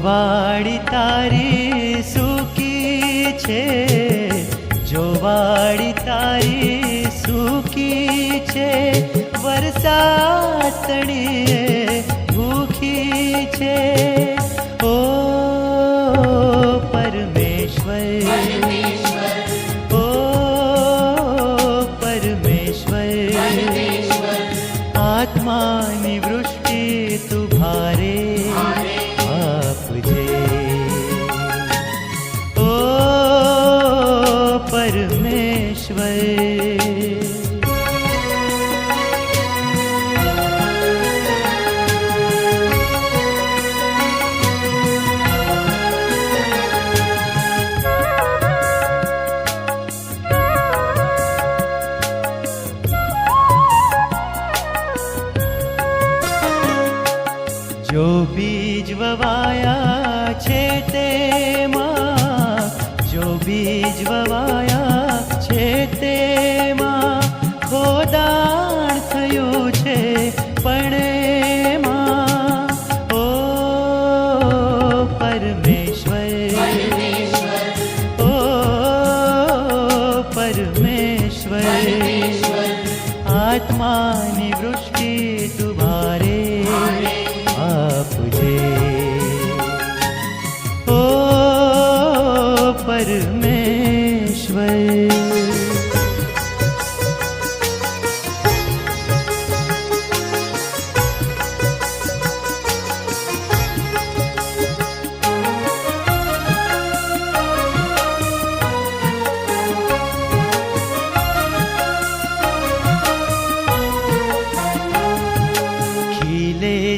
વાડી તારી સૂકી છે, જો વાડી તારી સૂકી છે, વરસાદ તણીએ ભૂખી છે. ઓ પરમેશ્વર, ઓ પરમેશ્વર, આત્માની વૃષ્ટિ તું ભારે આપજે. ઓ પરમેશ્વર, જો બીજ વવાયા છે તેમાં, જો બીજ વવાયા છે તેમાં, ખોદાણ થયું છે પણ એમાં. ઓ પરમેશ્વર, ઓ પરમેશ્વર, આત્માની વૃષ્ટિ તું ભારે આપજે. ઓ પરમેશ્વર,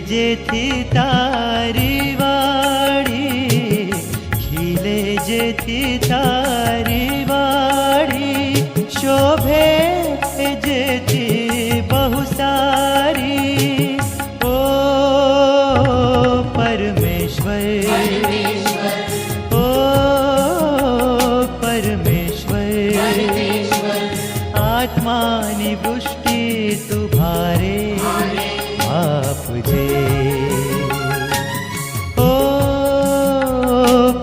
જેથી તારી વાડી ખીલે, જેથી તારી વાડી શોભે, જેથી બહુ સારી. ઓ પરમેશ્વર, ઓ પરમેશ્વર, આત્માની વૃષ્ટિ તું ભારે આપજે. ઓ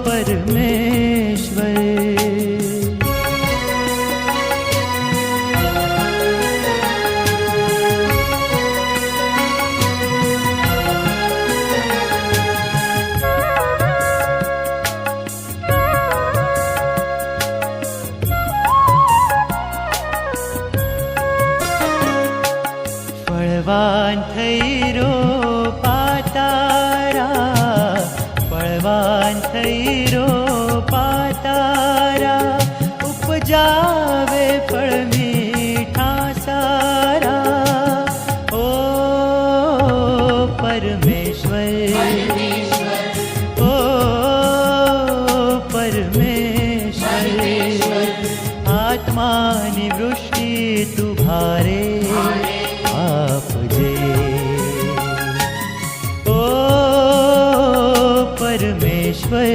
પરમેશ્વર, ફળવાન થઈ રોપા તારા, ફળવાન થઈ રોપા તારા, ઉપજાવે ફળ મીઠા સારા. ઓ પરમેશ્વર, ઓ પરમેશ્વર, આત્માની વૃષ્ટિ તું ભારે આપજે. ઓ પરમેશ્વર,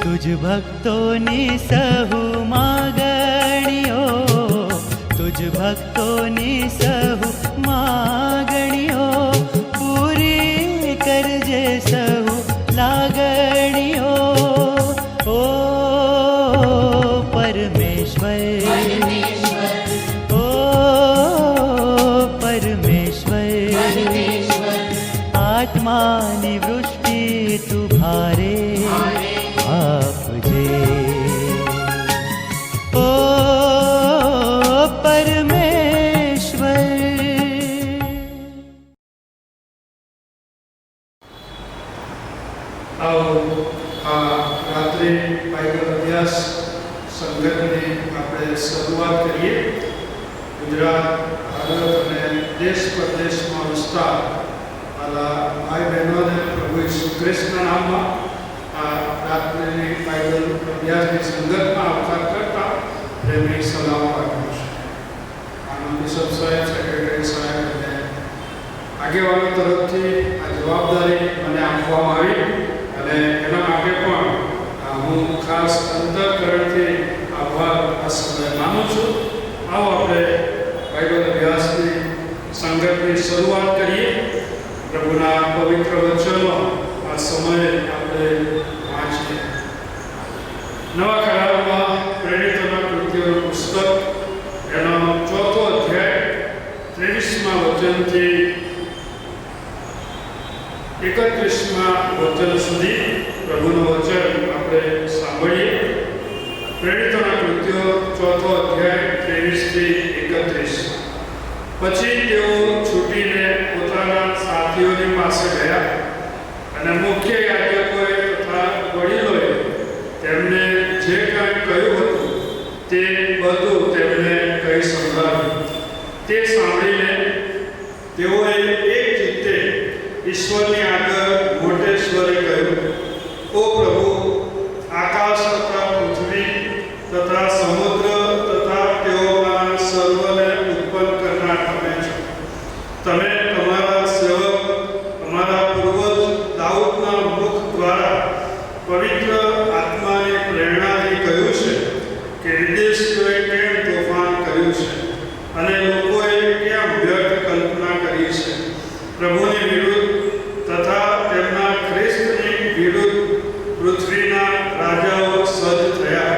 તુજ ભક્તોની સહુ માગણીઓ, તુજ ભક્તોની સહુ માગણીઓ, પૂરી કરજે સહુ લાગણીઓ. ઓ પરમેશ્વર, ઓ પરમેશ્વર, આત્માની વૃષ્ટિ તું ભારે આપજે. ઓ પરમેશ્વર, આવો આ રાત્રે બાઇબલ અભ્યાસ સંગતની આપણે શરૂઆત કરીએ. ગુજરાત, ભારત અને દેશ પરદેશમાં વસતા વાલા ભાઈ બહેનોને પ્રભુ ઈસુ ખ્રિસ્તના નામમાં આ રાત્રિની બાઇબલ અભ્યાસની સંગતમાં આવકાર કરતા પ્રેમી સલામ પાઠવું છું. આનંદ બિશપ સાહેબ, સેક્રેટરી સાહેબ અને આગેવાનો તરફથી આ જવાબદારી મને આપવામાં આવી અને એના માટે પણ હું ખાસ અંતઃકરણથી આભાર આ સમય માનું છું. આવો આપણે બાઇબલ અભ્યાસની સંગતની શરૂઆત કરીએ. પ્રભુના પવિત્ર વચનો આ સમયે આપણે વાંચીએ. નવા કરારમાં પ્રેરિતોના કૃત્યોનું પુસ્તક એનો 4થો અધ્યાય 23મા વચનથી 31મા વચન સુધી પ્રભુનું વચન આપણે સાંભળીએ. પ્રેરિતોના કૃત્યો 4થો અધ્યાય 23થી 31. પછી તેઓ છૂટીને પોતાના સાથીઓની પાસે ગયા અને મુખ્ય યાજકોએ તથા વડીલોએ તેમને જે કાંઈ કહ્યું હતું તે બધું તેમને કહી સંભળાવ્યું. તે સાંભળીને તેઓએ એક ચિત્તે ઈશ્વરની આગળ મોટે સ્વરે કહ્યું, ઓ પ્રભુ, આકાશ તથા પૃથ્વી તથા સમુદ્ર તથા તેઓના સર્વને ઉત્પન્ન કરનાર તમે છો. તમે તમારા સેવક અમારા પૂર્વજ દાઉદના મુખ દ્વારા પવિત્ર આત્માની પ્રેરણાથી કહ્યું છે કે વિદેશીઓએ કેમ તોફાન કર્યું છે અને લોકોએ કેમ વ્યર્થ કલ્પના કરી છે. પ્રભુની વિરુદ્ધ તથા તેમના ખ્રિસ્તની વિરુદ્ધ પૃથ્વીના રાજાઓ સજ્જ થયા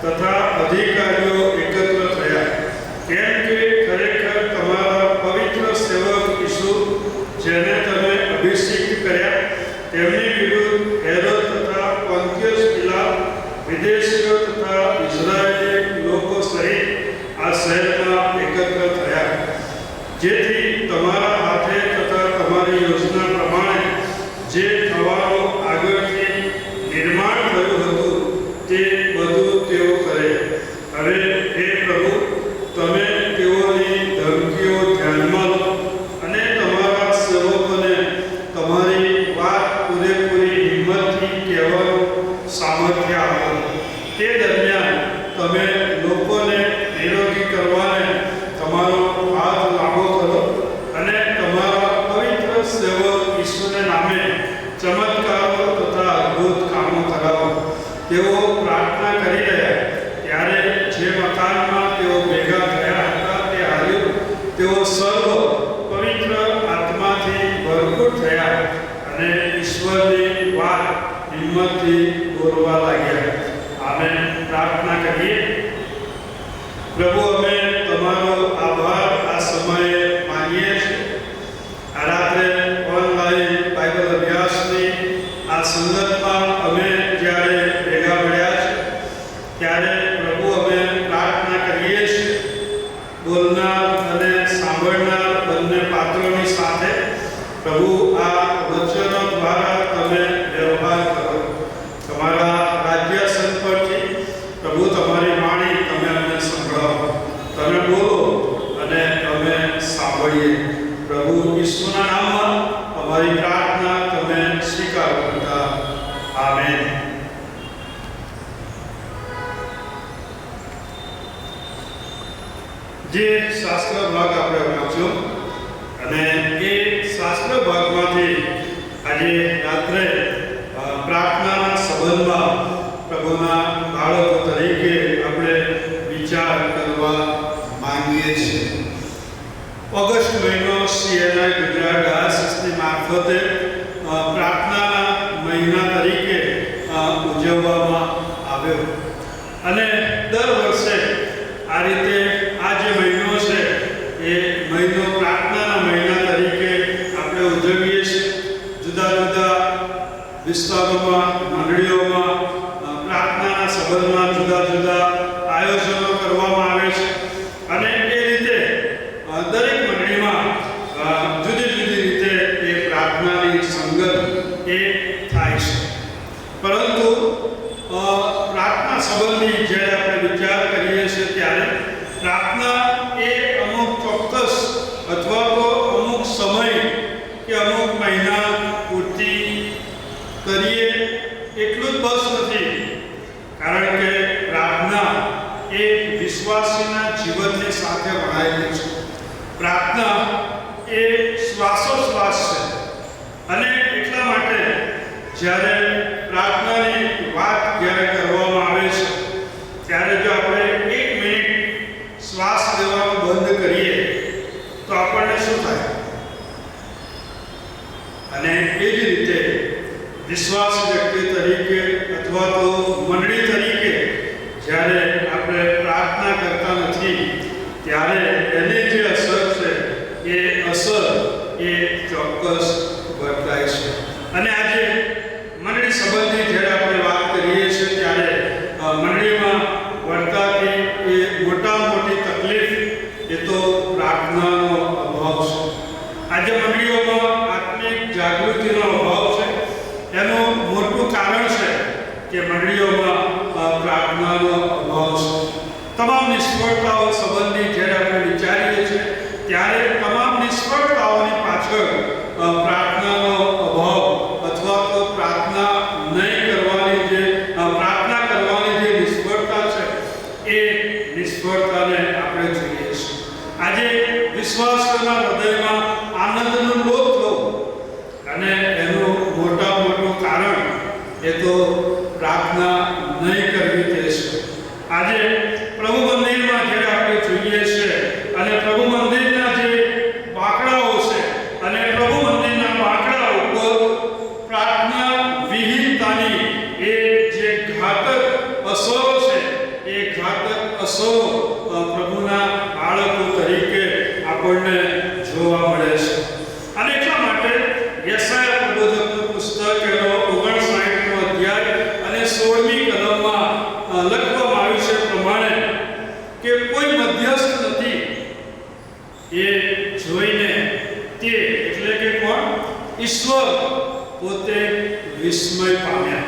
તથા અધિકારીઓ એકત્ર થયા, કેમ કે ખરેખર તમારા પવિત્ર સેવક ઈસુ, જેને તમે અભિષેક કર્યા, તેમની વિરુદ્ધ હેરોદ તથા પોન્તિયસ પિલાત, વિદેશીઓ તથા ઇઝરાયેલી લોકો સહિત આ શહેરમાં એકત્ર થયા, જેથી તમારા હાથે તથા તમારી યોજના પ્રમાણે જે થવાનું આગળથી નિર્માણ થયું હતું તે બધું તેઓ કરે. હવે હે પ્રભુ, તમે તેઓની ધમકીઓ ધ્યાનમાં લો અને તમારા સેવકોને તમારી વાત પૂરેપૂરી હિંમતથી કહેવાનું સામર્થ્ય આપો. તે દરમિયાન તમે લોકોને નિરોગી કરવાને તમારો હાથ લાંબો કરો અને તમારા પવિત્ર સેવક ઈશ્વરને નામે ચમત્કારો તથા અદ્ભુત કામો કરાવો. તેઓ પ્રાર્થના કરી રહ્યા ત્યારે જે મકાનમાં તેઓ ભેગા થયા હતા તે હાલ્યું. તેઓ સર્વ પવિત્ર આત્માથી ભરપૂર થયા અને ઈશ્વરની વાત હિંમતથી બોલવા લાગ્યા. આમેન. પ્રાર્થના કરીએ. પ્રભુ, અમે તમારો આભાર આ સમયે માનીએ છીએ. આ રાત્રે ઓનલાઈન બાઇબલ અભ્યાસની આ સંગતમાં અમે જ્યારે ભેગા મળ્યા છે ત્યારે પ્રભુ અમે પ્રાર્થના કરીએ છીએ, બોલનાર અને સાંભળનાર બંને પાત્રોની સાથે પ્રભુ આ વચનો દ્વારા તમે વ્યવહાર કરો. તમારા રાજ્ય સંપર્કથી પ્રભુ તમારી વાણી તમે અમને સંભળાવો. તમે બોલો અને અમે સાંભળીએ. પ્રભુ ઈશ્વરના નામમાં અમારી પ્રાર્થના તમે સ્વીકાર કરતા. આમેન. જે શાસ્ત્ર ભાગ આપણે વાંચ્યો અને એ શાસ્ત્ર ભાગમાંથી આજે રાત્રે પ્રાર્થનાના સંબંધમાં પ્રભુના બાળકો તરીકે આપણે વિચાર કરવા માંગીએ છીએ. ઓગસ્ટ મહિનો CNI ગુજરાત ડાયાસિસની મારફતે પ્રાર્થનાના મહિના તરીકે ઉજવવામાં આવ્યો અને દર વર્ષે આ રીતે આ જે મહિનો છે એ મહિનો પ્રાર્થનાના મહિના તરીકે આપણે ઉજવીએ છીએ. જુદા જુદા વિસ્તારોમાં, મંડળીઓમાં પ્રાર્થનાના સંબંધમાં જુદા જુદા આયોજનો કરવામાં આવે છે અને એ રીતે દરેક મંડળીમાં જુદી જુદી રીતે એ પ્રાર્થનાની સંગત એ થાય છે. પરંતુ પ્રાર્થના સંબંધી જ્યારે આપણે વિચાર કરીએ છીએ ત્યારે પ્રાર્થના એ અમુક ચોક્કસ અથવા તો અમુક સમય કે અમુક મહિના પૂરતી કરીએ એટલું જ બસ નથી. કારણ કે પ્રાર્થના પ્રાર્થના એ શ્વાસોશ્વાસ છે અને એટલા માટે જ્યારે પ્રાર્થનાની વાત જ્યારે કરવામાં આવે છે ત્યારે જો આપણે 1 મિનિટ શ્વાસ લેવાનું બંધ કરીએ તો આપણને શું થાય? અને એ જ રીતે વિશ્વાસ વ્યક્તિ તરીકે અથવા તો મંડળી તરીકે જ્યારે આપણે પ્રાર્થના કરતા નથી ત્યારે એની જે અસર છે એ અસર એ ચોક્કસ વર્તાય છે. અને આજે મંડળી સંબંધી જ્યારે આપણે વાત કરીએ છીએ ત્યારે મંડળીમાં વર્તાતી એ મોટામાં મોટી તકલીફ એ તો પ્રાર્થનાનો અભાવ છે. આજે મંડળીઓમાં આત્મિક જાગૃતિનો અભાવ છે. એનું મોટું કારણ છે કે મંડળીઓમાં પ્રાર્થનાનો અભાવ છે. તમામ નિષ્ફળતાઓ સંબંધી જ્યારે આપણે વિચારીએ છીએ ત્યારે તમામ નિષ્ફળતાઓની પાછળ પ્રાર્થનાનો અભાવ અથવા તો પ્રાર્થના નહીં કરવાની જે પ્રાર્થના કરવાની જે નિષ્ફળતા છે એ નિષ્ફળતાને આપણે જોઈએ છીએ. આજે વિશ્વાસના હૃદયમાં આનંદનું લોક થવું અને એનું મોટું કારણ એ તો પ્રાર્થના નહીં કરવી તે છે. આજે પ્રભુ મંદિરમાં જ્યારે આપણે જોઈએ છીએ અને પ્રભુ મંદિરના જે બાંકડાઓ છે અને પ્રભુ મંદિરના બાંકડા ઉપર પ્રાર્થના વિહીનતાની એ જે ઘાતક અસરો છે એ ઘાતક અસરો પ્રભુના બાળકો તરીકે આપણને જોવા મળે છે. અને એટલા માટે યશાયા પ્રબોધકનું પુસ્તક એનો 59મો અધ્યાય અને 16મી કલમમાં લખવામાં આવ્યું છે પ્રમાણે કે કોઈ મધ્યસ્થ નથી એ જોઈને તે એટલે કે કોણ? ઈશ્વર પોતે વિસ્મય પામ્યા.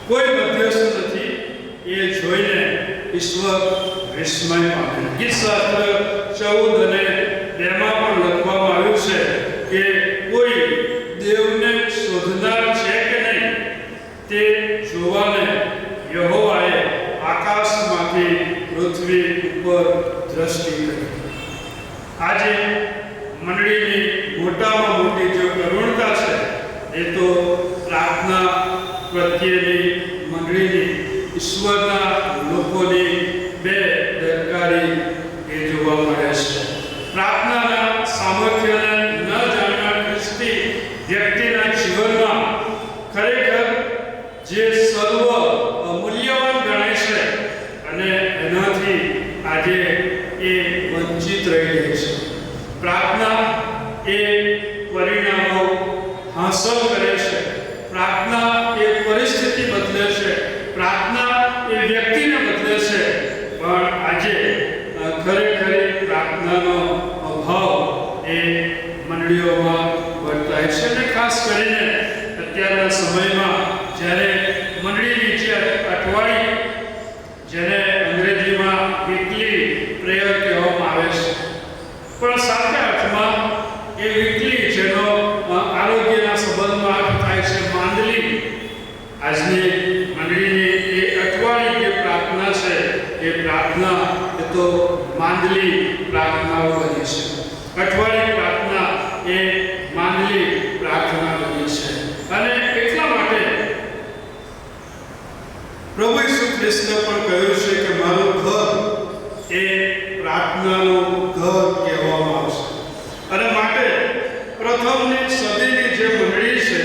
કોઈ મધ્યસ્થ નથી એ જોઈને ઈશ્વર વિસ્મય પામ્યા. ગીતશાસ્ત્ર 14 અને 2 માં પણ લખવામાં આવ્યું છે કે કોઈ દેવને શોધનાર છે કે નહીં તે જોવાને યહોવાએ આકાશમાંથી પૃથ્વી ઉપર દ્રષ્ટિ કરી. આજે મંડળીની મોટામાં મોટી જે કરુણતા છે એ તો પ્રાર્થના પ્રત્યેની મંડળીની ઈશ્વરના લોકોની બેદરકારી એ જોવા મળે છે. પ્રાર્થનાના સામર્થ્યને ન જાણનાર ખ્રિસ્તી વ્યક્તિના જીવનમાં ખરેખર જે સર્વ મૂલ્યવાન ગણાય છે અને એનાથી આજે એ વંચિત રહી જાય છે. પ્રાર્થના એ પરિણામો હાંસલ કરે છે. પ્રાર્થના એ પરિસ્થિતિ બદલે છે. પ્રાર્થના એ વ્યક્તિને બદલે છે. પણ આજે ખરેખર પ્રાર્થનાનો અભાવ એ મંડળીઓમાં વર્તાય છે. અને ખાસ કરીને અત્યારના સમયમાં જ્યારે મંડળીની જે અઠવાડિયે જેને અંગ્રેજીમાં વીકલી પ્રેયર કહેવામાં આવે છે પણ સાચા અર્થમાં એ વીકલી જેનો આરોગ્યના સંબંધમાં અર્થ થાય છે માંદલી. આજની મંડળીની એ અઠવાડિયે જે પ્રાર્થના છે એ પ્રાર્થના એ તો માંદલી પ્રાર્થનાઓ બની છે. અઠવાડિયે પ્રાર્થના એ માંદલી પ્રાર્થના બની છે. અને એટલા માટે પ્રભુ ઈસુ ખ્રિસ્તને પણ કહ્યું છે કે મારું ઘર એ પ્રાર્થનાનું ઘર કહેવામાં આવશે. અને માટે પ્રથમની સદીની જે મંડળી છે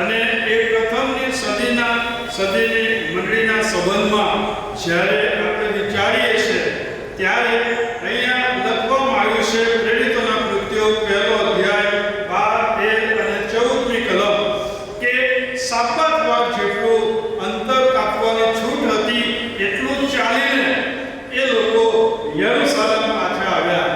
અને એ પ્રથમની સદીની મંડળીના સંબંધમાં જ્યારે આપણે વિચારીએ છીએ ત્યારે અહીંયા લખવામાં આવ્યું છે પ્રેરિતોના કૃત્યો 1લો અધ્યાય 12, 13 અને 14મી કલમ કે સાબત વાર જેટલું અંતર કાપવાની છૂટ હતી એટલું ચાલીને એ લોકો યરુશલેમ પાછા આવ્યા.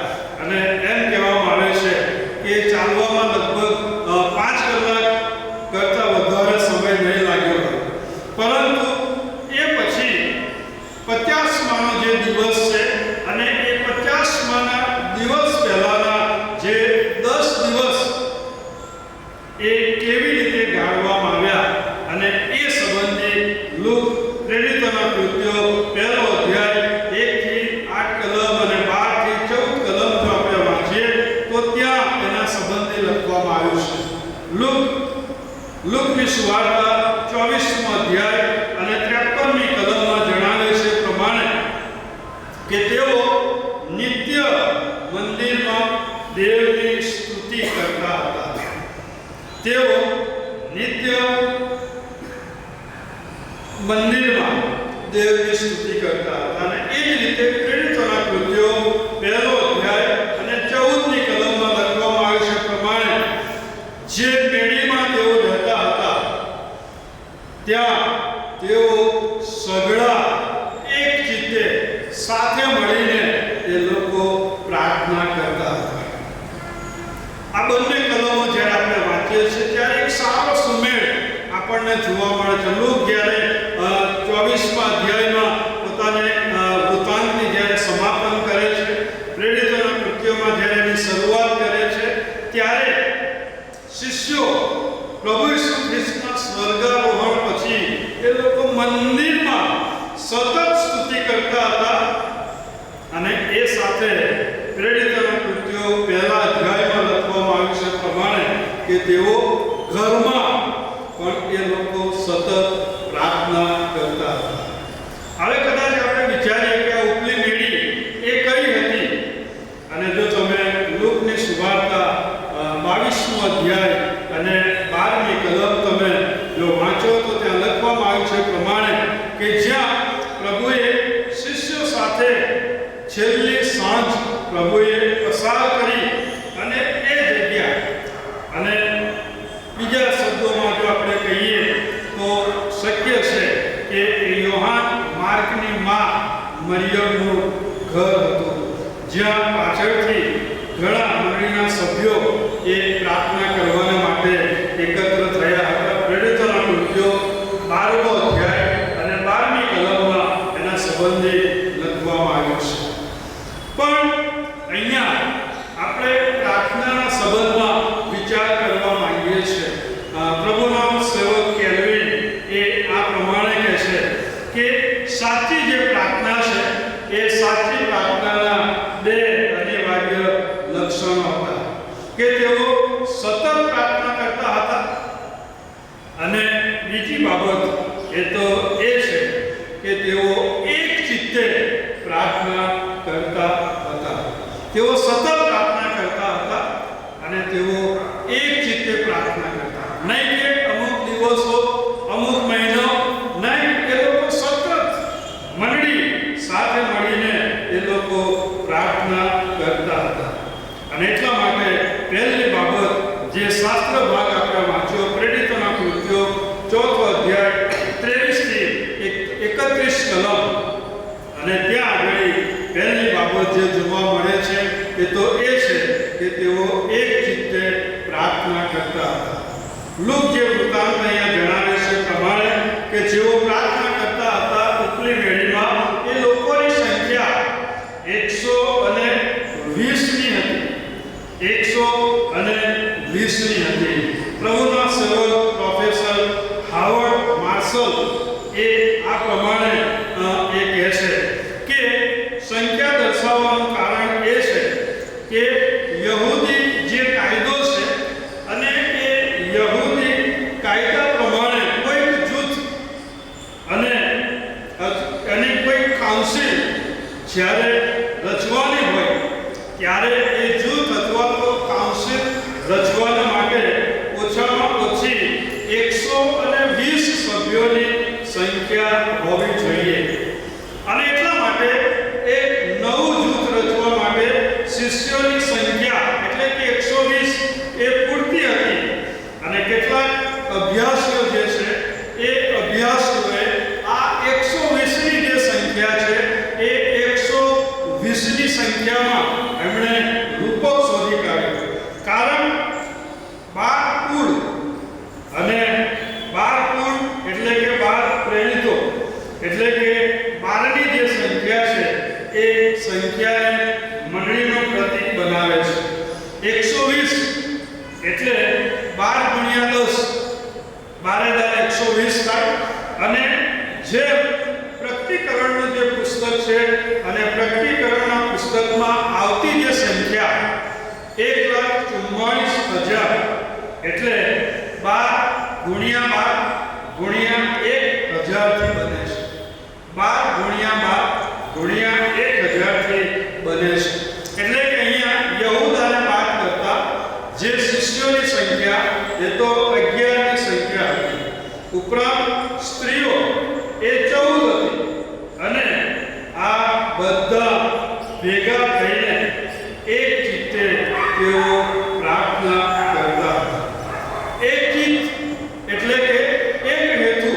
સંબંધે લખવામાં આવ્યું છે. લુકની સુવાર્તા 24મો અધ્યાય અને 53મી કલમમાં જણાવે છે પ્રમાણે કે તેઓ નિત્ય મંદિરમાં દેવની સ્તુતિ કરતા હતા. તેઓ નિત્ય મંદિરમાં દેવની સ્તુતિ કરતા હતા. અને એ જ રીતે પ્રેરિતોના કૃત્યો 1લો અધ્યાય અને 14મી કલમમાં લખવામાં આવ્યું છે પ્રમાણે જે પેઢીમાં તેઓ રહેતા હતા ત્યાં તેઓ સઘળા એક ચિત્તે સાથે મળીને એ લોકો પ્રાર્થના કરતા હતા. આ બંને કલમો જ્યારે આપણે વાંચીએ છીએ ત્યારે એક સારો સુમેળ આપણને જોવા મળે છે. લુક જ્યારે 24મા અધ્યાયમાં પોતાને વૃત્તાંતની જ્યારે સમાપન કરે છે, પ્રેરિતોના કૃત્યોમાં જ્યારે એની શરૂઆત કરે છે, ત્યારે શિષ્યો પ્રભુ ઈસુ ખ્રિસ્તના સ્વર્ગારોહણ પછી એ લોકો મંદિરમાં સતત સ્તુતિ કરતા હતા. અને એ સાથે પ્રેરિતોના કૃત્યો 1લા અધ્યાયમાં લખવામાં આવ્યું છે પ્રમાણે કે તેઓ ઘરમાં પણ એ લોકો સતત પ્રાર્થના કરતા હતા. હવે કદાચ આપણે વિચારીએ કે આ ઉપલી મેળી એ કઈ હતી. અને જો તમે લુકની સુવાર્તા 22મો અધ્યાય અને 12મી કલમ તમે જો વાંચો તો ત્યાં લખવામાં આવ્યું છે પ્રમાણે કે જ્યાં પ્રભુએ શિષ્યો સાથે છેલ્લી સાંજ પ્રભુએ પસાર કરી અને એ જગ્યા, અને બીજા શબ્દોમાં જો આપણે કહીએ તો શક્ય છે કે યોહાન માર્કની માં મરિયમનું ઘર હતું, જ્યાં પાછળથી ઘણા મંડળીના સભ્યો એ પ્રાર્થના કરવાના માટે એકત્ર થયા હતા. પ્રેરિતોના કૃત્યો 12મો અધ્યાય અને 12મી કલમમાં એના સંબંધે લખવામાં આવ્યું છે. પણ અહીંયા આપણે પ્રાર્થનાના સંબંધમાં વિચાર કરવા માંગીએ છીએ. પ્રભુના સેવક કેલ્વિન એ આ પ્રમાણે કહે છે કે સાચી જે પ્રાર્થના છે એ સાચી પ્રાર્થનાના 2 અનિવાર્ય લક્ષણો હતા કે તેઓ સતત પ્રાર્થના કરતા હતા, અને બીજી બાબત એ તો એ છે કે તેઓ એક ચિત્તે પ્રાર્થના કરતા હતા. તેઓ સતત પ્રાર્થના કરતા હતા અને તેઓ એક ચિત્તે પ્રાર્થના કરતા. નહીં કે અમુક દિવસો, અમુક મહિનો, નહીં, એ લોકો સતત મંડળી સાથે મળીને એ લોકો પ્રાર્થના કરતા હતા. અને એટલા માટે પહેલી બાબત જે શાસ્ત્ર ભાગ આપણે વાંચ્યો, પ્રેરિતોના કૃત્યો 4થો અધ્યાય 23 થી 31 કલમ, અને ત્યાં આગળ પહેલી બાબત જે જોવા મળે છે એ તો એ છે કે તેઓ એક ચિત્તે પ્રાર્થના કરતા હતા. લુક જે વૃત્તાંત અહીંયા જણાવે છે પ્રમાણે કે જેઓ પ્રાર્થના કરતા હતા ઉપલી મેળીમાં એ લોકોની સંખ્યા 120ની હતી. 120ની હતી. પ્રભુના સેવક પ્રોફેસર હાવર્ડ માર્શલ એ આ પ્રમાણે એ કહે છે કે સંખ્યા દર્શાવવાનું કારણ એ છે કે યહૂદી જે કાયદો છે અને એ યહૂદી કાયદા પ્રમાણે કોઈક જૂથ અને કોઈ કાઉન્સિલ જ્યારે રચવાની હોય ત્યારે એ જૂથ અથવા તો કાઉન્સિલ રચવાના માટે ઓછામાં ઓછી 120 સભ્યોની સંખ્યા હોવી જોઈએ. અને એટલા માટે એક નવું જૂથ રચવા માટે શિષ્યોની સંખ્યા એટલે કે 120 એ પૂરતી હતી. અને કેટલાક અભ્યાસીઓ જે છે એ અભ્યાસીઓએ આ 120ની જે સંખ્યા છે એ 120ની સંખ્યામાં એમણે રૂપક શોધી કાઢ્યું. કારણ 12 કુળ, અને 12 કુળ એટલે કે 12 પ્રેરિતો, એટલે કે 12ની જે સંખ્યા છે એ સંખ્યાને મંડળીનું પ્રતીક બનાવે છે. 120 એટલે 12 ગુણ્યા 10, 12 * 120 થાય. અને જે પ્રકટીકરણનું જે પુસ્તક છે અને પ્રકટીકરણના પુસ્તકમાં આવતી જે સંખ્યા 1,44,000 1,44,000 એટલે 12 ગુણ્યા 1,000 થી બને છે. 12 ગુણ્યા 1,000 થી બને છે. એટલે કે અહીંયા યહૂદાને બાદ કરતા જે શિષ્યોની સંખ્યા એ તો 11 ની સંખ્યા હતી. ઉપરાંત સ્ત્રીઓ એ 14 હતી. અને આ બધા ભેગા થઈને એક ચિત્તે તેઓ પ્રાર્થના કરતા હતા. એક ચિત્ત એટલે કે એક હેતુ.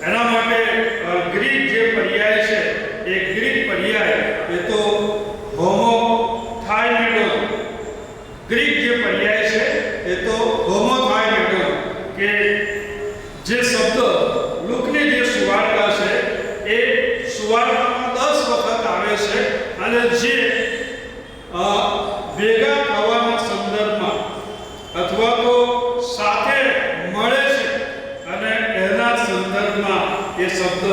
એના માટે ગ્રીક જે પર્યાય છે એ ગ્રીક પર્યાય એ તો હોમોથાઇમેડોન. ગ્રીક જે પર્યાય છે એ તો હોમોથાઇમેડોન કે જે શબ્દ લુકની જે સુવાર્તા છે એ સુવાર્તામાં 10 વખત આવે છે અને જે ભેગા થવાના સંદર્ભમાં અથવા તો સાથે મળે છે અને એના સંદર્ભમાં એ શબ્દ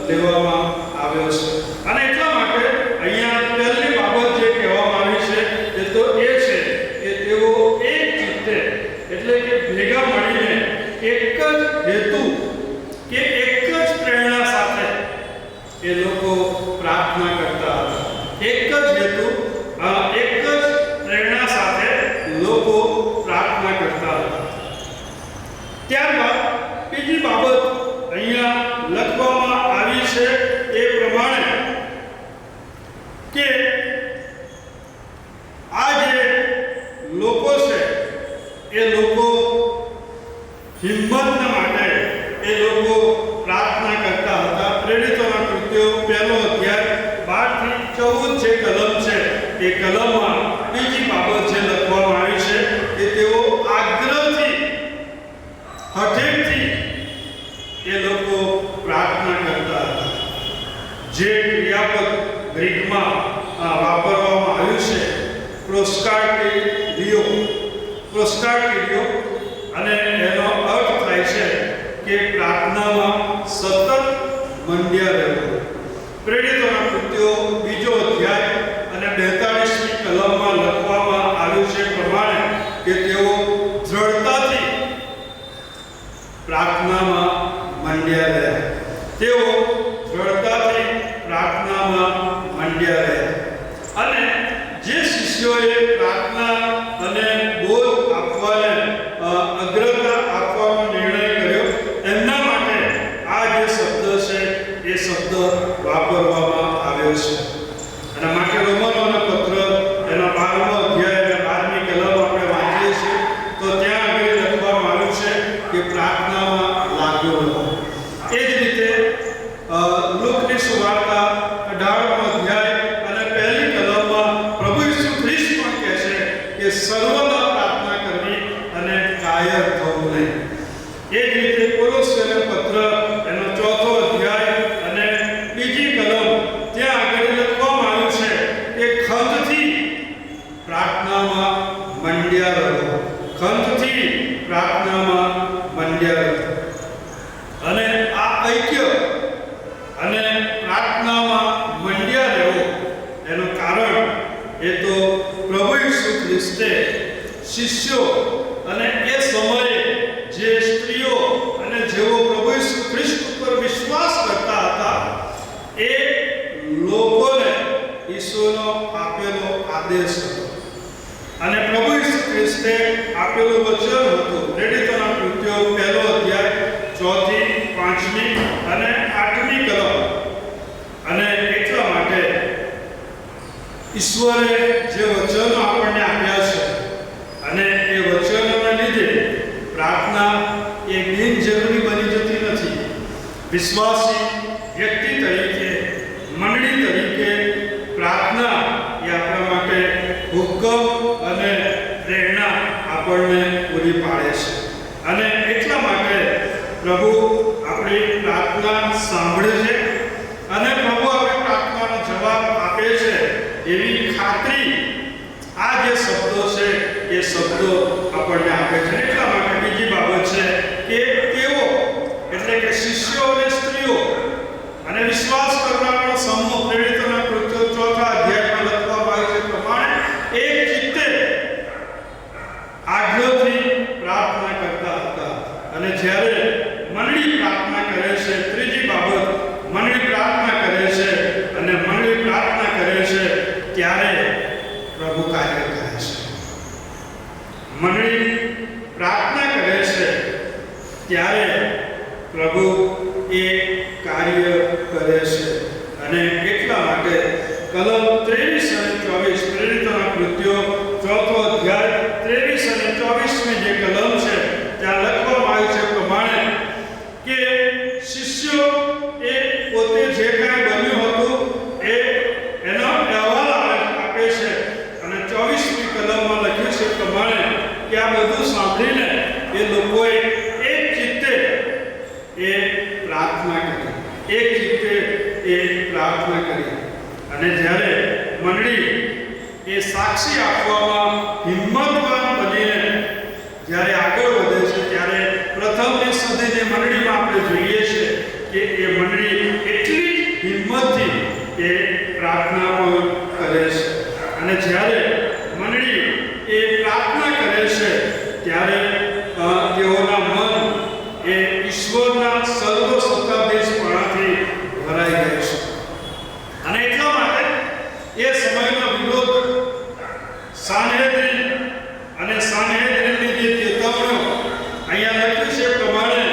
લેવામાં આવ્યો છે. અને એટલા માટે અહીંયા પહેલી બાબત જે કહેવામાં આવી છે એ તો એ છે કે તેઓ એક ચિત્તે એટલે કે ભેગા મળીને એક જ હેતુ કે એક જ પ્રેરણા સાથે એ લોકો પ્રાર્થના કરતા હતા. એક જ હેતુ એક જ પ્રેરણા સાથે લોકો પ્રાર્થના કરતા હતા. ત્યારબાદ બીજી બાબત અહીંયા લખવામાં આવી છે એ પ્રમાણે કે આ જે લોકો છે એ લોકો હિંમતના માટે એ લોકો પ્રાર્થના કરતા હતા. પ્રેરિતોના કૃત્યો 1લો અધ્યાય 12 થી 14 જે કલમ છે એ કલમમાં બીજી બાબત જે લખવામાં આવી છે કે તેઓ આગ્રહથી હઠેથી એ લોકો પ્રાર્થના કરતા હતા. જે ક્રિયાપદ ગ્રીકમાં વાપરવામાં આવ્યું છે પ્રોસ્કાર્ટીરિયો અને એનો અર્થ થાય છે કે પ્રાર્થનામાં સતત મંડ્યા રહેવું. પ્રેરિતોના કૃત્યો 2જો અધ્યાય અને 42મી કલમમાં લખવામાં આવ્યું છે પ્રમાણે કે તેઓ દ્રઢતાથી પ્રાર્થનામાં મંડ્યા રહ્યા. તેઓ દ્રઢતાથી પ્રાર્થનામાં મંડ્યા રહ્યા. અને જે શિષ્યોએ પ્રાર્થના અને બોધ આપવાને અગ્રતા આપવાનો નિર્ણય કર્યો એમના માટે આ જે શબ્દ છે એ શબ્દ વાપરવામાં આવ્યો છે. અને માટે રોમનોનો પત્ર એના 12મો અધ્યાય અને 12મી કલમ આપણે વાંચીએ છીએ તો ત્યાં આગળ લખવામાં આવ્યું છે કે પ્રાર્થનામાં લાગ્યો રહો. એ જ રીતે લુકની સુવાર્તા 18મો અધ્યાય અને 1લી કલમમાં પ્રભુ ઈસુ ખ્રિસ્ત પણ કહે છે કે સર્વદા પ્રાર્થના કરવી અને કાયર થવું નહીં. એ જ રીતે કોલોસ્યનો પત્ર એનો 4થો અધ્યાય અને 2જી કલમ ત્યાં આગળ લખવામાં આવ્યું છે કે ખંતથી પ્રાર્થનામાં મંડ્યા રહો. ખંતથી પ્રાર્થનામાં મંડ્યા રહો. અને આ ઐક્ય અને પ્રાર્થનામાં મંડ્યા રહેવું એનું કારણ એ તો પ્રભુ ઈસુ ખ્રિસ્તે શિષ્યો અને એ સમયે જે સ્ત્રીઓ અને જેઓ પ્રભુ ઈસુ ખ્રિસ્ત ઉપર વિશ્વાસ કરતા હતા એ લોકોને ઈસુનો આપેલો આદેશ હતો. અને પ્રભુ ઈસુ ખ્રિસ્તે આપેલું વચન હતું. પ્રેરિતોના કૃત્યો 1લો અધ્યાય 4થી 5મી અને 8મી કલમ. અને એટલા માટે ઈશ્વરે જે વચનો આપણને આપ્યા છે અને એ વચનોના લીધે પ્રાર્થના એ બિનજરૂરી બની જતી નથી. વિશ્વાસી વ્યક્તિ તરીકે મંડળી તરીકે પ્રાર્થના એ આપણા માટે હુકમ અને પ્રેરણા આપણને પૂરી પાડે છે. અને એટલા માટે પ્રભુ આપણી પ્રાર્થના સાંભળે છે અને પ્રભુ આપણી પ્રાર્થનાનો જવાબ આપે છે એવી ખાતરી આ જે શબ્દો છે એ શબ્દો આપણને આપે છે. એટલા માટે બીજી બાબત છે કે તેઓ એટલે કે શિષ્યો અને સ્ત્રીઓ અને વિશ્વાસ કરનારનો સમૂહ પ્રેરિતોના કૃત્યો 4થા અધ્યાયમાં લખવામાં આવ્યું છે પ્રમાણે એક ચિત્તે મંડળી પ્રાર્થના કરે છે ત્યારે પ્રભુ એ કાર્ય કરે છે. અને એટલા માટે કલમ 23 અને 24 પ્રેરિતોના કૃત્યો 4થો અધ્યાય 23 અને 24મી જે કલમ છે ત્યાં લખવામાં આવ્યું છે પ્રમાણે કે શિષ્યો એ પોતે જે કાંઈ બન્યું હતું એનો અહેવાલ આપે છે. અને 24મી કલમમાં લખ્યું છે પ્રમાણે કે આ બધું સાંભળીને એ લોકોએ એક ચિત્તે એ પ્રાર્થના કરી, એક ચિત્તે એ પ્રાર્થના કરી. અને જ્યારે મંડળી એ સાક્ષી આપવામાં હિંમતવાન બનીને જ્યારે આગળ વધે છે ત્યારે પ્રથમની સદીની મંડળીમાં આપણે જોઈએ છે કે એ મંડળી એટલી હિંમતથી એ પ્રાર્થના પણ કરે છે. અને જ્યારે મંડળી એ પ્રાર્થના કરે છે ત્યારે તેઓના મન એ ઈશ્વરના સર્વસત્તાધીશપણાથી ભરાઈ જાય છે. અને એટલા માટે એ સમયનો વિરોધ સાનહેદ્રિન અને સાનહેદ્રિનની જે ચેતવણીઓ અહીંયા લખ્યું છે પ્રમાણે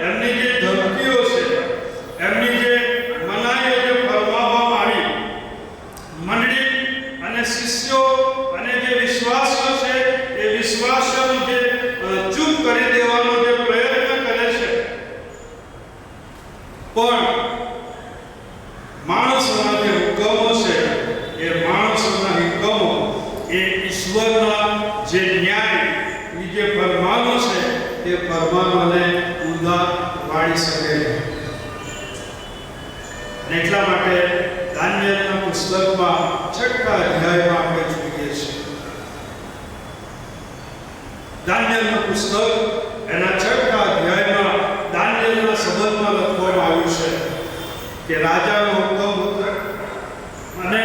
એમની જે ધમકીઓ છે, એમની જે મનાઈઓ જે ફરમાવવામાં આવી, મંડળી અને શિષ્યો અને જે વિશ્વાસીઓ છે એ વિશ્વાસોનું જે ચૂપ કરી દેવાનો જે પ્રયત્ન કરે છે, પણ માણસોના જે હુકમો છે એ માણસોના હુકમો એ ઈશ્વરના જે ન્યાય જે ફરમાનો છે એ ફરમાનોને ઊંધા વાળી શકે છે. અને એટલા માટે દાનિયેલના પુસ્તકમાં 6થા અધ્યાયમાં આપણે જોઈએ છીએ. દાનિયેલનું પુસ્તક એના 6થા અધ્યાયમાં દાનિયેલના સંબંધમાં લખવામાં આવ્યું છે કે રાજાનો હુકમ હતો અને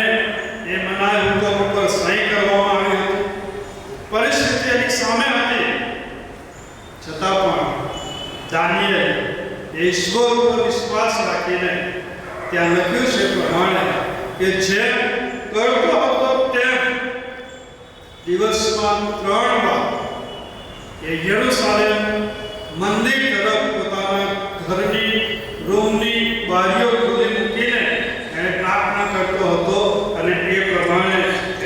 એ મનાય હુકમ ઉપર સહી કરવામાં આવી હતી. પરિસ્થિતિ એની સામે હતી, છતાં પણ દાનિયેલ ઈશ્વર ઉપર વિશ્વાસ રાખીને ત્યાં લખ્યું છે પ્રમાણે કે જેમ કરતો હતો તેમ દિવસમાં 3 વાર એ યરૂશાલેમ મંદિર તરફ પોતાના ઘરની રૂમની બારીઓ ખોલી મૂકીને એને પ્રાર્થના કરતો હતો. અને એ પ્રમાણે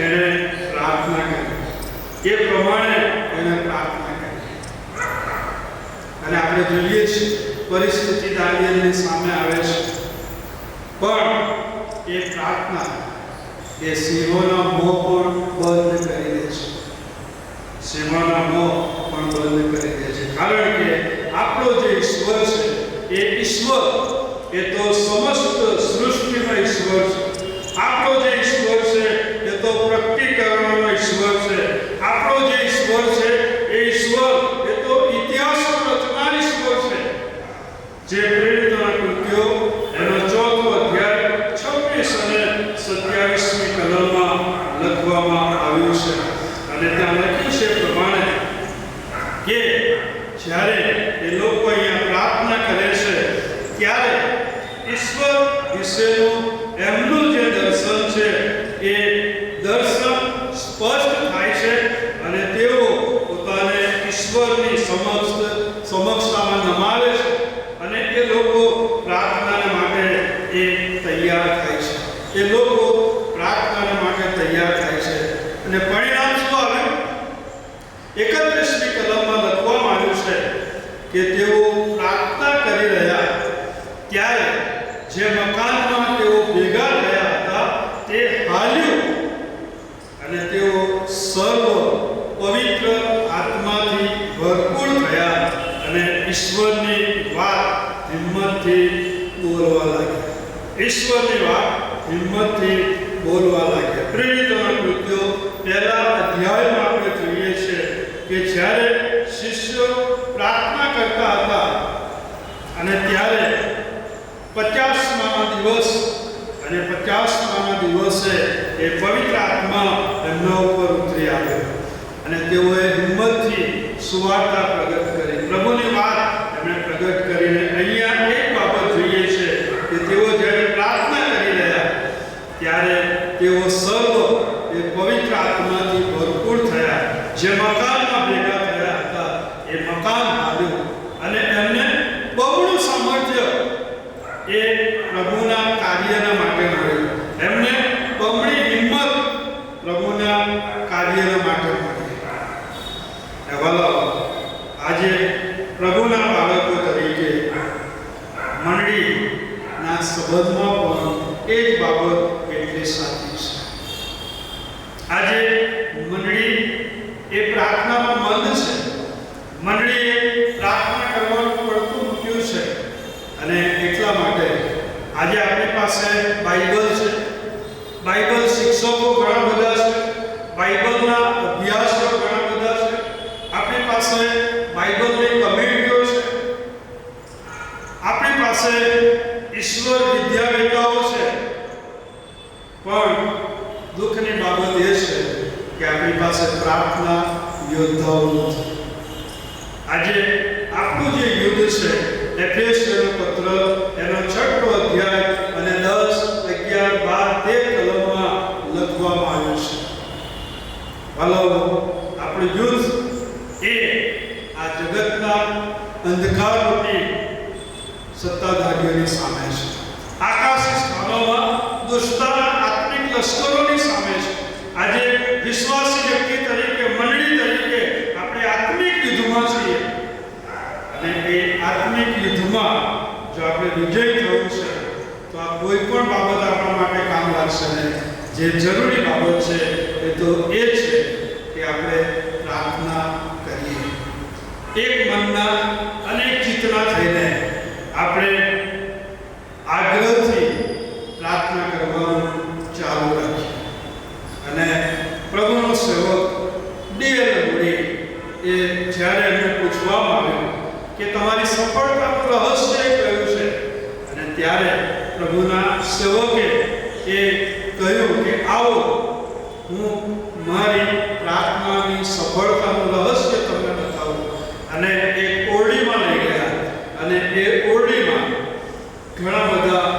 એને પ્રાર્થના કરી, એ પ્રમાણે એને પ્રાર્થના કરી. અને આપણે જોઈએ છીએ પરિસ્થિતિ દાનિયેલની સામે આવે છે, પણ એ પ્રાર્થના એ સિંહોના મોં પણ બંધ કરી દે છે. સિંહોના મોં પણ બંધ કરી દે છે. કારણ કે આપણો જે ઈશ્વર છે એ ઈશ્વર એ તો સમસ્ત સૃષ્ટિનો ઈશ્વર છે. આપણો જે ઈશ્વર છે એ તો પ્રકટીકરણનો ઈશ્વર છે. આપણો જે ઈશ્વર છે એ ઈશ્વર એ તો ઇતિહાસનો રચનાર ઈશ્વર છે. જે પ્રેરિતોના કૃત્યો એનો 4થો અધ્યાય 26 અને 27મી કલમમાં લખવામાં આવ્યું છે. અને ત્યાં લખ્યું છે પ્રમાણે કે જ્યારે એ લોકો અહીંયા પ્રાર્થના કરે છે ત્યારે ઈશ્વર વિશેનું એમનું જે દર્શન છે એ દર્શન સ્પષ્ટ થાય છે. અને તેઓ પોતાને ઈશ્વરની સમક્ષતામાં નમાવે છે. અને એ લોકો પ્રાર્થના માટે એ તૈયાર થાય છે. એ લોકો પ્રાર્થના માટે તૈયાર થાય છે. અને પરિણામ શું આવ્યું? 31મી કલમમાં લખવામાં આવ્યું છે કે તેઓ પ્રાર્થના કરી રહ્યા ત્યારે જે મકાનમાં તેઓ ભેગા થયા હતા તે હાલ્યું અને તેઓ સર્વ પવિત્ર આત્માથી ભરપૂર થયા અને ઈશ્વરની વાત હિંમતથી બોલવા લાગ્યા. ઈશ્વરની વાત હિંમતથી બોલવા લાગ્યા. પ્રેરિતોના કૃત્યો 1 અધ્યાયમાં આપણે જોઈએ છીએ કે જ્યારે શિષ્યો પ્રાર્થના કરતા હતા અને ત્યારે 50મા દિવસ અને 50મા દિવસે એ પવિત્ર આત્મા એમના ઉપર ઉતરી આવ્યો અને તેઓએ હિંમતથી સુવાર્તા પ્રગટ કરી, પ્રભુની વાત એમણે પ્રગટ કરીને અહીંયા એક બાબત જોઈએ છે કે તેઓ જ્યારે પ્રાર્થના કરી રહ્યા ત્યારે તેઓ સર્વ એ પવિત્ર આત્માથી ભરપૂર થયા. જે મકાનમાં ભેગા વાલાઓ, આજે પ્રભુના બાળકો તરીકે મંડળીના સંબંધમાં પણ એ જ બાબત એટલી સાચી છે. આજે મંડળી એ પ્રાર્થનામાં મંદ છે. મંડળીએ પ્રાર્થના કરવાનું પડતું મૂક્યું છે અને એટલા માટે આજે આપણી પાસે બાઇબલ છે. બાઇબલ શિક્ષકો ઘણા બધા છે. બાઇબલના અભ્યાસો ઘણા બધા છે. આપણી પાસે બાઇબલની કમેન્ટ્રીઓ છે. આપણી પાસે ઈશ્વર વિદ્યાવેતાઓ છે. પણ દુઃખની બાબત એ છે કે આપણી પાસે પ્રાર્થના યોદ્ધાઓ નથી. આજે આપણું જે યુદ્ધ છે, એફેસીયનો પત્ર એનો 6 અધ્યાય અને 10, 11, 12 કલમમાં લખવામાં આવ્યું છે. વાલાઓ, આપણું યુદ્ધ એ આ જગતના અંધકારરૂપી સત્તાધારીઓની સામે છે. આકાશી સ્થાનોમાં દુષ્ટના આત્મિક લશ્કરોની સામે છે. આજે વિશ્વાસી વ્યક્તિ તરીકે, મંડળી તરીકે આપણે આત્મિક યુદ્ધમાં છીએ અને એ આત્મિક યુદ્ધમાં જો આપણે વિજય થવું છે તો આ કોઈ પણ બાબત આપણા માટે કામ લાગશે નહીં. જે જરૂરી બાબત છે એ તો એ છે કે આપણે પ્રાર્થના કરીએ. એક મનના અને એક ચિત્તના થઈને આપણે આગ્રહથી પ્રાર્થના કરવાનું ચાલુ રાખીએ. અને પ્રભુનો સેવક ડી.એલ. મૂડી એ જ્યારે એમને પૂછવામાં આવ્યું કે તમારી સફળતાનું રહસ્ય કયું છે, અને ત્યારે પ્રભુના સેવકે એ કહ્યું કે આવો હું મારી પ્રાર્થનાની સફળતાનું રહસ્ય તમને બતાવું. અને એ ઓરડીમાં લઈ ગયા અને એ ઓરડીમાં ઘણા બધા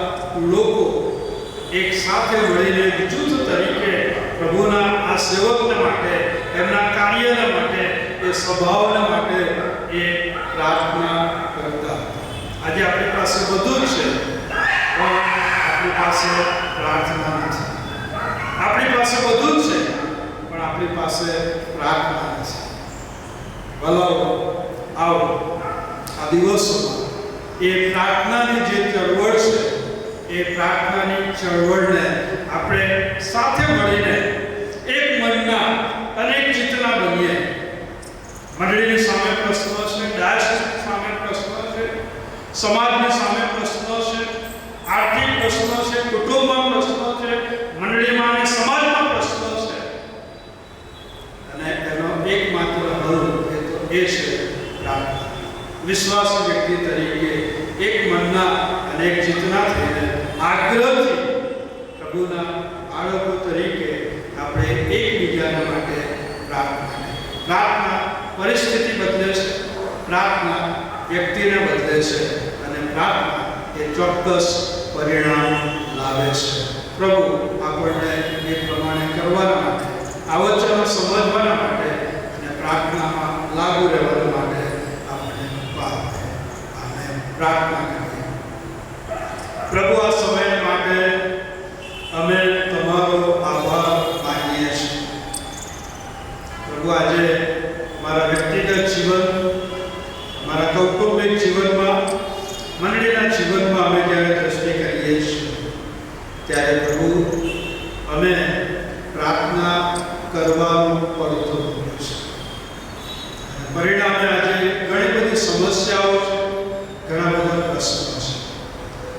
લોકો એક સાથે મળીને જૂથ તરીકે પ્રભુના આ સેવકને માટે, એમના કાર્યને માટે, એ સ્વભાવને માટે એ પ્રાર્થના કરતા. આજે આપણી પાસે બધું જ છે પણ આપણી પાસે પ્રાર્થના નથી. આપણી પાસે બધું જ છે પણ આપણી પાસે પ્રાર્થના નથી. ભલાઓ, આવો આ દિવસોમાં એ પ્રાર્થનાની જે ચળવળ છે એ પ્રાર્થનાની ચળવળને આપણે સાથે મળીને એક મનના અને એક ચિત્તના બનીએ. મંડળીની સામે પ્રશ્નો છે, ડાયસની સામે પ્રશ્નો છે, સમાજની સામે પ્રશ્નો છે, આર્થિક પ્રશ્નો છે, કુટુંબમાં પ્રશ્નો છે, મંડળીમાં અને સમાજમાં પ્રશ્નો છે. અને એનો એકમાત્ર હલ એ છે પ્રાર્થના. વિશ્વાસી વ્યક્તિ તરીકે એક મનના અને એક ચિત્તના થઈને આગ્રહથી પ્રભુના બાળકો તરીકે આપણે એકબીજાના માટે પ્રાર્થના કરીએ. પ્રાર્થના પરિસ્થિતિ બદલે છે, પ્રાર્થના વ્યક્તિને બદલે છે અને પ્રાર્થના એ ચોક્કસ પરિણામ લાવે છે. પ્રભુ આપણને એ પ્રમાણે કરવાના માટે, આ વચનો સમજવાના માટે અને પ્રાર્થનામાં લાગુ રહેવા માટે આપણે પ્રાર્થના કરીએ. પ્રભુ, આ સમય માટે અમે તમારો આભાર માનીએ છીએ. પ્રભુ, આજે મારા વ્યક્તિગત જીવન, મારા કૌટુંબિક જીવનમાં, મંડળીના જીવનમાં અમે જ્યારે દ્રષ્ટિ કરીએ છીએ ત્યારે પ્રભુ અમે પ્રાર્થના કરવાનું પડતું હોય છે. પરિણામે આજે ઘણી બધી સમસ્યાઓ છે, ઘણા બધા પ્રશ્નો છે.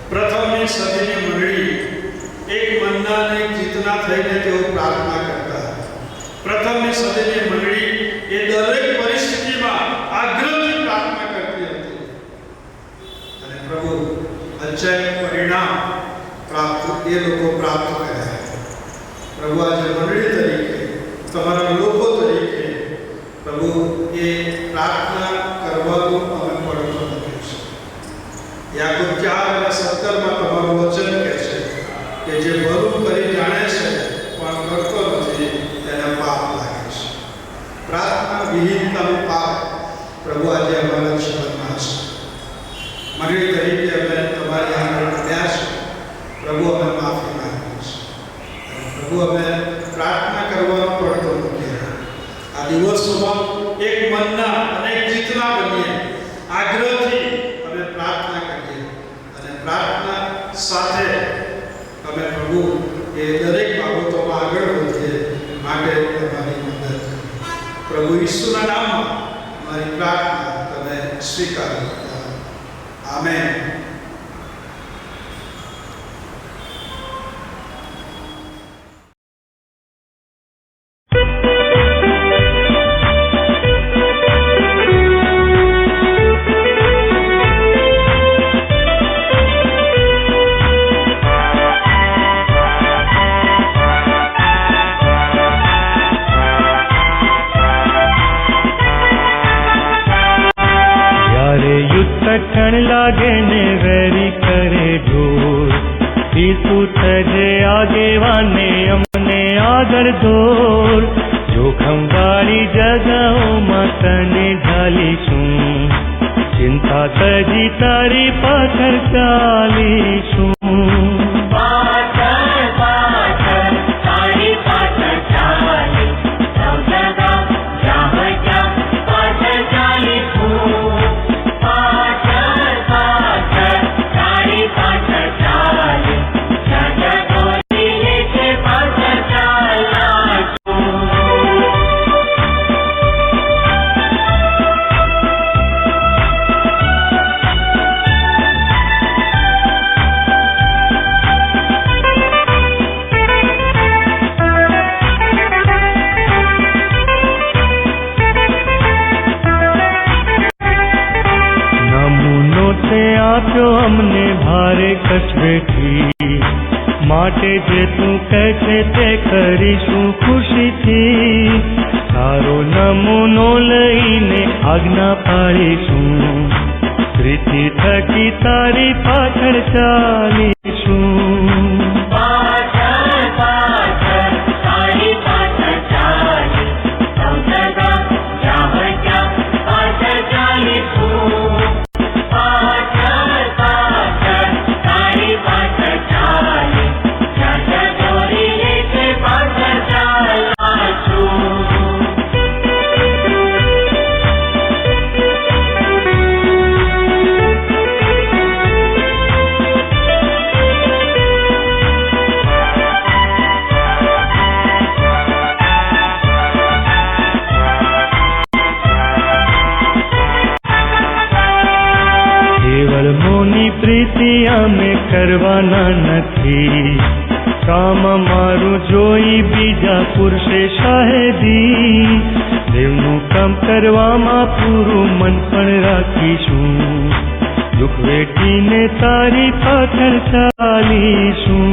પ્રથમની સદીની મંડળી એક મનના અને એક ચિત્તના થઈને તેઓ પ્રાર્થના કરતા. પ્રથમની સદીની મંડળી એ દરેક પરિસ્થિતિમાં આગ્રહથી પ્રાર્થના કરતી હતી અને પ્રભુ અચાનક પરિણામ એ લોકો પ્રાપ્ત કર્યા. પ્રભુ, આજે મંડળી તરીકે, તમારા લોકો તરીકે પ્રભુ એ પ્રાર્થના કરવાનું અમે પડતો નથી છે. યાકૂબ 4:17 તમારું વચન કહે છે કે જે ભલું કરી જાણે છે પણ કરતો નથી તેને પાપ લાગે છે. પ્રાર્થના વિહીનતાનું પાપ પ્રભુ આજે અમારા જીવનમાં છે. મંડળી તરીકે અમે તમારી આગળ આવ્યા છે. પ્રભુ, અમે માફી માંગીએ છીએ. પ્રભુ, અમે પ્રાર્થના કરવાનો પડતો મૂકીએ. આ દિવસોમાં એક મનના અને એક ચિત્તના બનીએ, આગ્રહથી અમે પ્રાર્થના કરીએ અને પ્રાર્થના સાથે અમે પ્રભુ એ દરેક બાબતોમાં આગળ વધીએ માટે તમારી મદદ કરો. પ્રભુ ઈસુના નામમાં મારી પ્રાર્થના તમે સ્વીકારો. આમેન. કઠણ લાગે ને વેરી કરે ઢોર, ઈસુ થજે આગેવાને અમને આગળ દોર. જોખમ વાળી જગાઓમાં તને ઢાલીશું, ચિંતા તજી તારી પાછળ ચાલીશું. આપ્યો અમને ભારે કચવેથી, માટે જે તું કહે છે તે કરીશું ખુશીથી. તારો નમૂનો લઈને આજ્ઞા પાડીશું, પ્રીતિ થકી તારી પાછળ ચાલીશું. મોની પ્રીતિ અમે કરવાના નથી, કામ મારું જોઈ બીજા પુરુષે શાહેદી. દેવનું કામ કરવામાં પૂરું મન પણ રાખીશું, દુઃખ વેઠીને તારી પાછળ ચાલીશું.